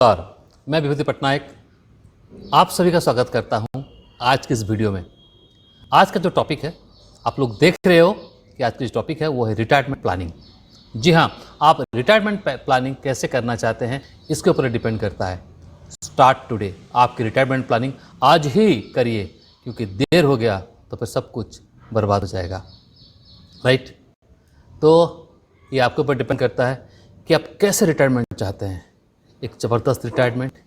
नमस्कार, मैं विभूति पटनायक आप सभी का स्वागत करता हूं आज की इस वीडियो में। आज का जो टॉपिक है, आप लोग देख रहे हो कि आज की जो टॉपिक है वो है रिटायरमेंट प्लानिंग। जी हाँ, आप रिटायरमेंट प्लानिंग कैसे करना चाहते हैं इसके ऊपर डिपेंड करता है। स्टार्ट टुडे, आपकी रिटायरमेंट प्लानिंग आज ही करिए, क्योंकि देर हो गया तो फिर सब कुछ बर्बाद हो जाएगा। राइट? तो ये आपके ऊपर डिपेंड करता है कि आप कैसे रिटायरमेंट चाहते हैं। एक ज़बरदस्त रिटायरमेंट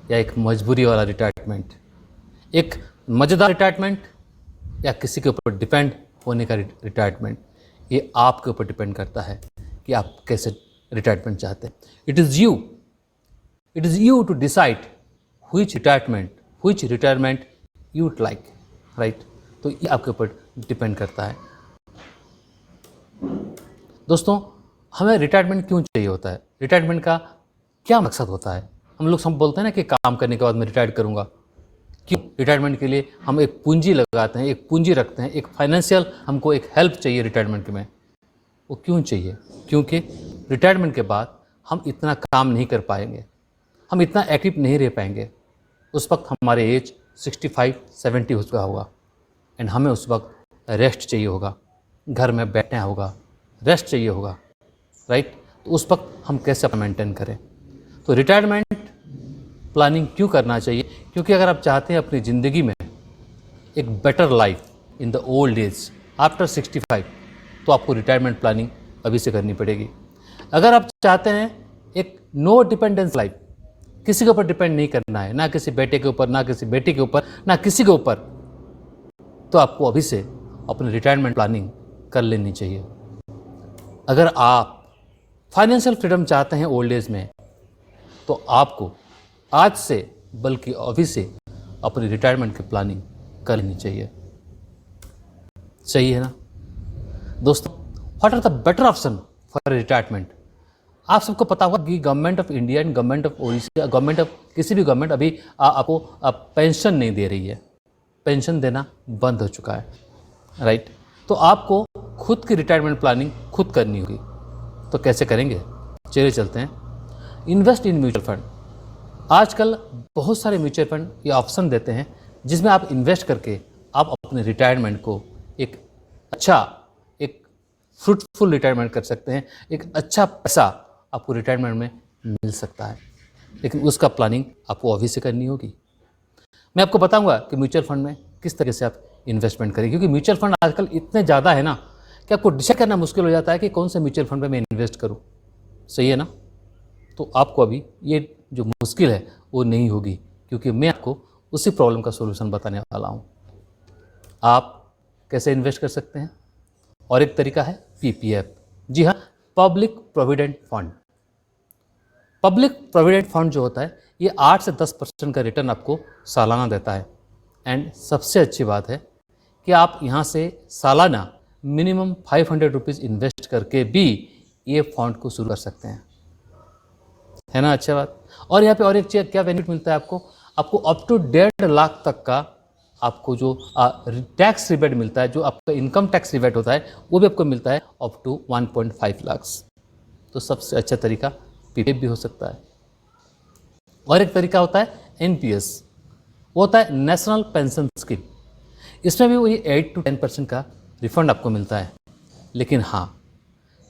या एक मजबूरी वाला रिटायरमेंट, एक मज़ेदार रिटायरमेंट या किसी के ऊपर डिपेंड होने का रिटायरमेंट। ये आपके ऊपर डिपेंड करता है कि आप कैसे रिटायरमेंट चाहते हैं। It is you to decide which retirement you would like. Right? तो ये आपके ऊपर डिपेंड करता है। दोस्तों, हमें रिटायरमेंट क्यों चाहिए होता है? रिटायरमेंट का क्या मकसद होता है? हम लोग सब बोलते हैं ना कि काम करने के बाद मैं रिटायर करूंगा। क्यों? रिटायरमेंट के लिए हम एक पूंजी लगाते हैं, एक पूंजी रखते हैं, एक फाइनेंशियल हमको एक हेल्प चाहिए रिटायरमेंट में। वो क्यों चाहिए? क्योंकि रिटायरमेंट के बाद हम इतना काम नहीं कर पाएंगे, हम इतना एक्टिव नहीं रह पाएंगे। उस वक्त हमारे एज 65-70 हो चुका होगा एंड हमें उस वक्त रेस्ट चाहिए होगा, घर में बैठना होगा, रेस्ट चाहिए होगा। राइट? तो उस वक्त हम कैसे मेंटेन करें? तो रिटायरमेंट प्लानिंग क्यों करना चाहिए? क्योंकि अगर आप चाहते हैं अपनी ज़िंदगी में एक better life in the old age after 65, तो आपको रिटायरमेंट प्लानिंग अभी से करनी पड़ेगी। अगर आप चाहते हैं एक नो डिपेंडेंस लाइफ, किसी के ऊपर डिपेंड नहीं करना है, ना किसी बेटे के ऊपर, ना किसी बेटी के ऊपर, ना किसी के ऊपर, तो आपको अभी से अपनी रिटायरमेंट प्लानिंग कर लेनी चाहिए। अगर आप फाइनेंशियल फ्रीडम चाहते हैं ओल्ड एज में, तो आपको आज से बल्कि अभी से अपनी रिटायरमेंट की प्लानिंग कर लेनी चाहिए। सही है ना दोस्तों? What are the better option for retirement? आप सबको पता होगा कि government of India and government of Odisha, government of किसी भी गवर्नमेंट अभी आपको पेंशन नहीं दे रही है, पेंशन देना बंद हो चुका है। राइट? तो आपको खुद की रिटायरमेंट प्लानिंग खुद करनी होगी। तो कैसे करेंगे? चलिए चलते हैं। Invest in mutual fund. आजकल बहुत सारे म्यूचुअल फंड ये ऑप्शन देते हैं जिसमें आप इन्वेस्ट करके आप अपने रिटायरमेंट को एक अच्छा, एक फ्रूटफुल रिटायरमेंट कर सकते हैं। एक अच्छा पैसा आपको रिटायरमेंट में मिल सकता है, लेकिन उसका प्लानिंग आपको अभी से करनी होगी। मैं आपको बताऊंगा कि म्यूचुअल फंड में किस तरह से आप इन्वेस्टमेंट करें, क्योंकि म्यूचुअल फंड आजकल इतने ज़्यादा है ना कि आपको डिसाइड करना मुश्किल हो जाता है कि कौन से म्यूचुअल फंड में मैं इन्वेस्ट करूँ। सही है ना? तो आपको अभी ये जो मुश्किल है वो नहीं होगी, क्योंकि मैं आपको उसी प्रॉब्लम का सॉल्यूशन बताने वाला हूँ। आप कैसे इन्वेस्ट कर सकते हैं? और एक तरीका है पीपीएफ। जी हाँ, public provident fund. Public provident fund जो होता है ये 8 से 10% का रिटर्न आपको सालाना देता है। एंड सबसे अच्छी बात है कि आप यहाँ से सालाना मिनिमम 500 रुपीज़ इन्वेस्ट करके भी ये फंड को शुरू कर सकते हैं। है ना अच्छा बात? और यहाँ पे और एक चीज़ क्या बेनिफिट मिलता है आपको अप टू 1.5 लाख तक का आपको जो टैक्स रिबेट मिलता है, जो आपका इनकम टैक्स रिबेट होता है वो भी आपको मिलता है अप टू 1.5 लाख। तो सबसे अच्छा तरीका पीपीएफ भी हो सकता है। और एक तरीका होता है एनपीएस, वो होता है नेशनल पेंशन स्कीम। इसमें भी वही 8 to 10% का रिफंड आपको मिलता है। लेकिन हाँ,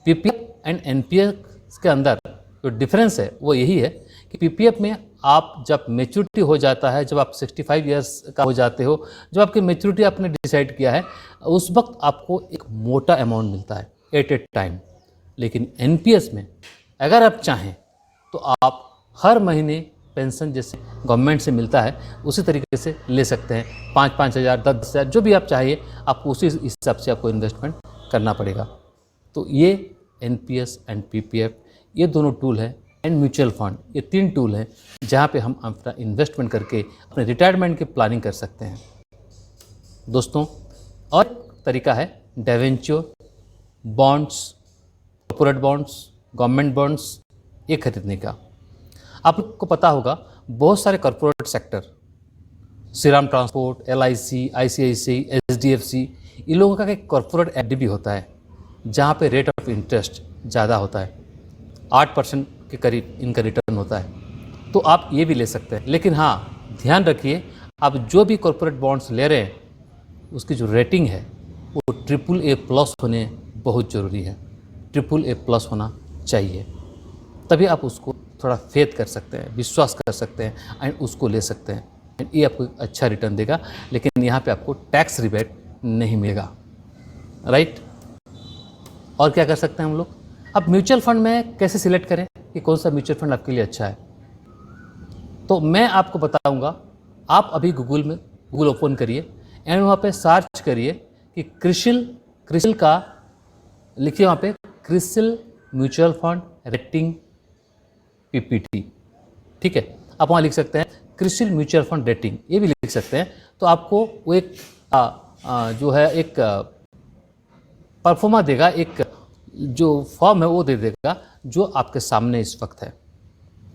पीपीएफ एंड एनपीएस के अंदर जो डिफरेंस है वो यही है कि पीपीएफ में आप जब मैच्योरिटी हो जाता है, जब आप 65 इयर्स का हो जाते हो, जब आपकी मैच्योरिटी आपने डिसाइड किया है, उस वक्त आपको एक मोटा अमाउंट मिलता है एट ए टाइम। लेकिन एनपीएस में अगर आप चाहें तो आप हर महीने पेंशन जैसे गवर्नमेंट से मिलता है उसी तरीके से ले सकते हैं। 5-5 हज़ार, 10-10 हज़ार, जो भी आप चाहिए आपको उसी हिसाब से आपको इन्वेस्टमेंट करना पड़ेगा। तो ये एनपीएस एंड पीपीएफ ये दोनों टूल है, एंड म्यूचुअल फंड, ये 3 टूल हैं जहाँ पे हम अपना इन्वेस्टमेंट करके अपने रिटायरमेंट की प्लानिंग कर सकते हैं दोस्तों। और तरीका है debenture, bonds, corporate bonds, government bonds ये खरीदने का। आप लोग को पता होगा बहुत सारे corporate sector, Shriram transport, LIC, ICIC, HDFC, इन लोगों का एक कॉर्पोरेट एफडी भी होता है जहाँ पे रेट ऑफ इंटरेस्ट ज़्यादा होता है, 8% के करीब इनका रिटर्न होता है। तो आप ये भी ले सकते हैं। लेकिन हाँ, ध्यान रखिए, आप जो भी कॉर्पोरेट बॉन्ड्स ले रहे हैं उसकी जो रेटिंग है वो AAA+ होने बहुत ज़रूरी है। AAA+ होना चाहिए, तभी आप उसको थोड़ा फेथ कर सकते हैं, विश्वास कर सकते हैं एंड उसको ले सकते हैं एंड ये आपको अच्छा रिटर्न देगा। लेकिन यहाँ पे आपको टैक्स रिबेट नहीं मिलेगा, राइट। और क्या कर सकते हैं हम लोग? अब म्यूचुअल फंड में कैसे सिलेक्ट करें कि कौन सा म्यूचुअल फंड आपके लिए अच्छा है? तो मैं आपको बताऊंगा। आप अभी गूगल ओपन करिए एंड वहाँ पे सर्च करिए कि क्रिसिल का, लिखिए वहाँ पे CRISIL mutual fund rating PPT, ठीक है। आप वहाँ लिख सकते हैं क्रिसिल म्यूचुअल फंड रेटिंग, ये भी लिख सकते हैं। तो आपको वो एक जो है एक परफॉर्मा देगा, एक जो फॉर्म है वो दे देगा जो आपके सामने इस वक्त है।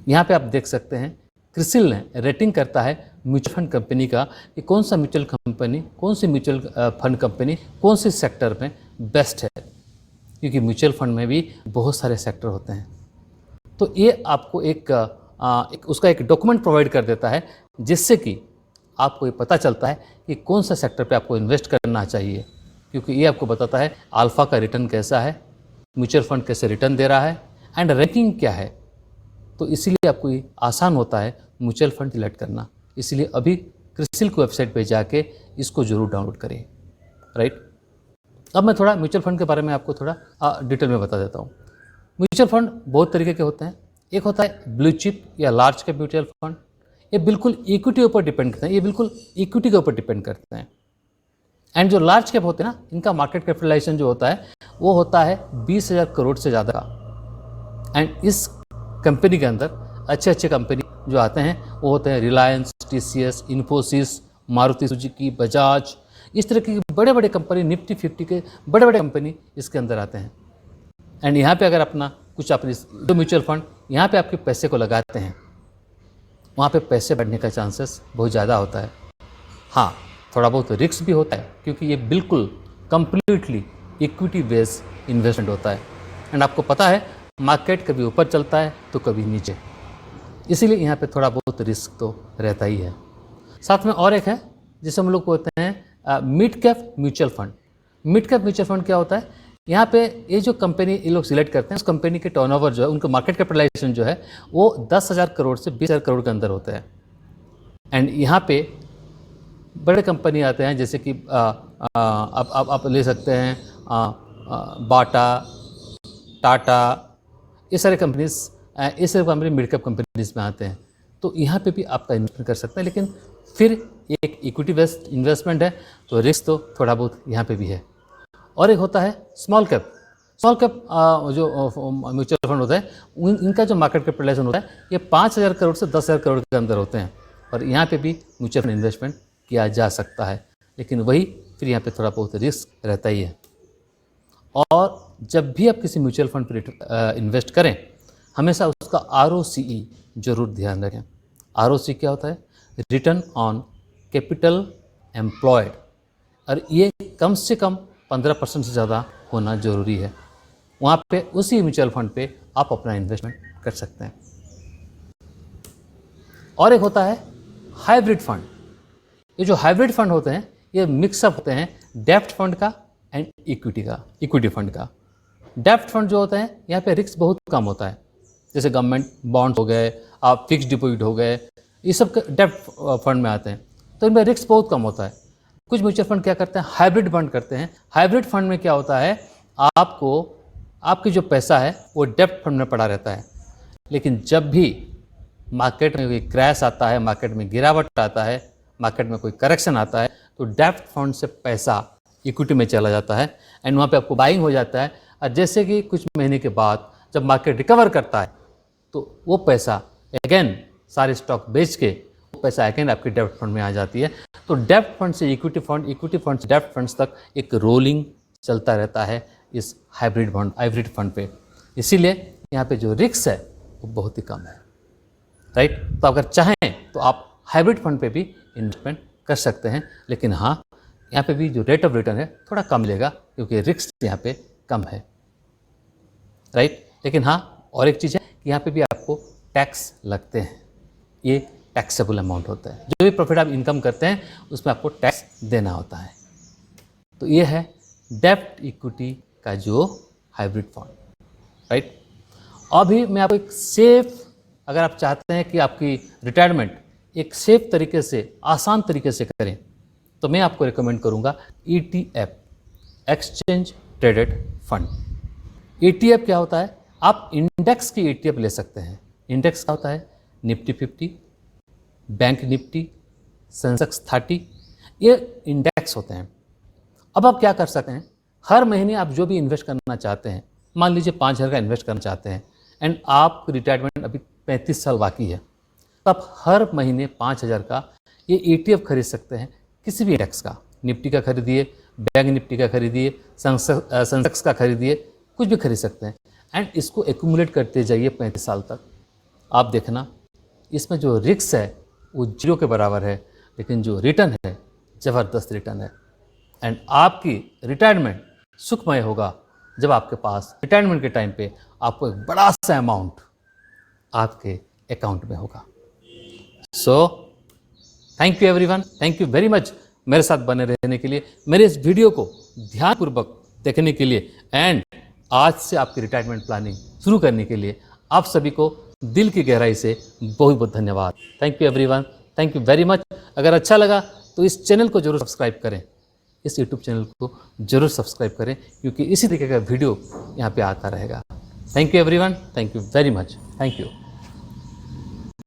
यहाँ पे आप देख सकते हैं क्रिसिल ने रेटिंग करता है म्यूचुअल फंड कंपनी का कि कौन सा म्यूचुअल कंपनी, कौन सी म्यूचुअल फंड कंपनी कौन से सेक्टर में बेस्ट है, क्योंकि म्यूचुअल फंड में भी बहुत सारे सेक्टर होते हैं। तो ये आपको उसका एक डॉक्यूमेंट प्रोवाइड कर देता है जिससे कि आपको ये पता चलता है कि कौन सा सेक्टर पे आपको इन्वेस्ट करना चाहिए, क्योंकि ये आपको बताता है अल्फा का रिटर्न कैसा है, म्यूचुअल फंड कैसे रिटर्न दे रहा है एंड रैंकिंग क्या है। तो इसीलिए आपको ये आसान होता है म्यूचुअल फंड सिलेक्ट करना। इसलिए अभी क्रिसिल की वेबसाइट पे जाके इसको जरूर डाउनलोड करें, राइट। अब मैं थोड़ा म्यूचुअल फंड के बारे में आपको थोड़ा डिटेल में बता देता हूँ। म्यूचुअल फंड बहुत तरीके के होते हैं। एक होता है ब्लू चिप या लार्ज कैप म्यूचुअल फंड, ये बिल्कुल इक्विटी ऊपर डिपेंड करते हैं, ये बिल्कुल इक्विटी के ऊपर डिपेंड करते हैं। एंड जो लार्ज कैप होते हैं ना, इनका मार्केट कैपिटलाइजेशन जो होता है वो होता है 20,000 करोड़ से ज़्यादा का। एंड इस कंपनी के अंदर अच्छे कंपनी जो आते हैं वो होते हैं रिलायंस, TCS, इन्फोसिस, मारुति सुजुकी, बजाज, इस तरह की बड़े बड़े कंपनी, निफ्टी 50 के बड़े बड़े कंपनी इसके अंदर आते हैं। एंड यहाँ पे अगर अपना कुछ अपनी जो म्यूचुअल फंड यहाँ पे आपके पैसे को लगाते हैं, वहाँ पे पैसे बढ़ने का चांसेस बहुत ज़्यादा होता है। हाँ, थोड़ा बहुत रिस्क भी होता है क्योंकि ये बिल्कुल कंप्लीटली इक्विटी बेस्ड इन्वेस्टमेंट होता है। एंड आपको पता है मार्केट कभी ऊपर चलता है तो कभी नीचे, इसीलिए यहाँ पे थोड़ा बहुत रिस्क तो रहता ही है। साथ में और एक है जिसे हम लोग बोलते हैं mid cap mutual fund. Mid cap mutual fund क्या होता है? यहाँ पे ये जो कंपनी ये लोग सिलेक्ट करते हैं उस कंपनी के टर्नओवर जो है, उनका मार्केट कैपिटलाइजेशन जो है वो 10,000 करोड़ से 20,000 करोड़ के अंदर होते हैं। एंड यहाँ पे बड़े कंपनी आते हैं जैसे कि आप ले सकते हैं बाटा, टाटा, ये सारे कंपनी मिड कैप कंपनीज में आते हैं। तो यहाँ पे भी आपका इन्वेस्टमेंट कर सकते हैं, लेकिन फिर एक इक्विटी बेस्ड इन्वेस्टमेंट है तो रिस्क तो थोड़ा बहुत यहाँ पे भी है। और एक होता है स्मॉल कैप जो म्यूचुअल फंड होता है, इनका जो मार्केट कैपिटलाइजेशन होता है ये 5,000 करोड़ से 10,000 करोड़ के अंदर होते हैं। और यहाँ पे भी म्यूचुअल फंड इन्वेस्टमेंट किया जा सकता है, लेकिन वही फिर यहाँ पे थोड़ा बहुत रिस्क रहता ही है। और जब भी आप किसी म्यूचुअल फंड पर इन्वेस्ट करें, हमेशा उसका ROCE जरूर ध्यान रखें। ROCE क्या होता है? रिटर्न ऑन कैपिटल एम्प्लॉयड, और ये कम से कम 15% से ज़्यादा होना जरूरी है। वहाँ पे उसी म्यूचुअल फंड पे आप अपना इन्वेस्टमेंट कर सकते हैं। और एक होता है हाइब्रिड फंड। ये जो हाइब्रिड फंड होते हैं ये मिक्सअप होते हैं डेब्ट फंड का एंड इक्विटी फंड का। डेब्ट फंड जो होते हैं यहाँ पे रिस्क बहुत कम होता है, जैसे गवर्नमेंट बॉन्ड्स हो गए, आप फिक्स डिपॉजिट हो गए, ये सब डेब्ट फंड में आते हैं, तो इनमें रिस्क बहुत कम होता है। कुछ म्यूचुअल फंड क्या करते हैं? हाइब्रिड फंड करते हैं। हाइब्रिड फंड में क्या होता है, आपकी जो पैसा है वो डेब्ट फंड में पड़ा रहता है, लेकिन जब भी मार्केट में कोई क्रैश आता है, मार्केट में गिरावट आता है, मार्केट में कोई करेक्शन आता है, तो डेब्ट फंड से पैसा इक्विटी में चला जाता है एंड वहाँ पे आपको बाइंग हो जाता है। और जैसे कि कुछ महीने के बाद जब मार्केट रिकवर करता है तो वो पैसा अगेन सारे स्टॉक बेच के वो पैसा अगेन आपके डेब्ट फंड में आ जाती है। तो डेब्ट फंड से इक्विटी फंड से डेब्ट फंड्स तक एक रोलिंग चलता रहता है इस हाइब्रिड फंड पे। इसीलिए यहाँ पे जो रिस्क है वो बहुत ही कम है, राइट। तो अगर चाहें तो आप हाइब्रिड फंड पे भी इन्वेस्टमेंट कर सकते हैं, लेकिन हाँ यहाँ पे भी जो रेट ऑफ रिटर्न है थोड़ा कम मिलेगा क्योंकि रिस्क यहाँ पे कम है, राइट। लेकिन हाँ और एक चीज़ है कि यहाँ पे भी आपको टैक्स लगते हैं, ये टैक्सेबल अमाउंट होता है। जो भी प्रॉफिट आप इनकम करते हैं उसमें आपको टैक्स देना होता है। तो ये है डेब्ट इक्विटी का जो हाइब्रिड फंड, राइट। अभी मैं आपको एक सेफ, अगर आप चाहते हैं कि आपकी रिटायरमेंट एक सेफ तरीके से, आसान तरीके से करें, तो मैं आपको रिकमेंड करूंगा ETF, exchange traded fund. ETF क्या होता है? आप इंडेक्स की ETF ले सकते हैं। इंडेक्स क्या होता है? निफ्टी 50, बैंक निफ्टी, सेंसेक्स 30, ये इंडेक्स होते हैं। अब आप क्या कर सकते हैं, हर महीने आप जो भी इन्वेस्ट करना चाहते हैं, मान लीजिए 5,000 का इन्वेस्ट करना चाहते हैं एंड आप रिटायरमेंट अभी 35 साल बाकी है, तो आप हर महीने 5,000 का ये ETF खरीद सकते हैं, किसी भी इंडेक्स का। निफ्टी का खरीदिए, बैंक निफ्टी का खरीदिए, सेंसेक्स का खरीदिए, कुछ भी खरीद सकते हैं एंड इसको एक्यूमुलेट करते जाइए 35 साल तक। आप देखना इसमें जो रिस्क है वो 0 के बराबर है, लेकिन जो रिटर्न है ज़बरदस्त रिटर्न है एंड आपकी रिटायरमेंट सुखमय होगा जब आपके पास रिटायरमेंट के टाइम पे आपको एक बड़ा सा अमाउंट आपके अकाउंट में होगा। So thank you everyone, thank you very much मेरे साथ बने रहने के लिए, मेरे इस वीडियो को ध्यानपूर्वक देखने के लिए एंड आज से आपकी रिटायरमेंट प्लानिंग शुरू करने के लिए आप सभी को दिल की गहराई से बहुत बहुत धन्यवाद। Thank you everyone, thank you very much. अगर अच्छा लगा तो इस चैनल को जरूर सब्सक्राइब करें, इस YouTube चैनल को जरूर सब्सक्राइब करें, क्योंकि इसी तरीके का वीडियो यहाँ पे आता रहेगा। Thank you everyone, thank you very much, thank you.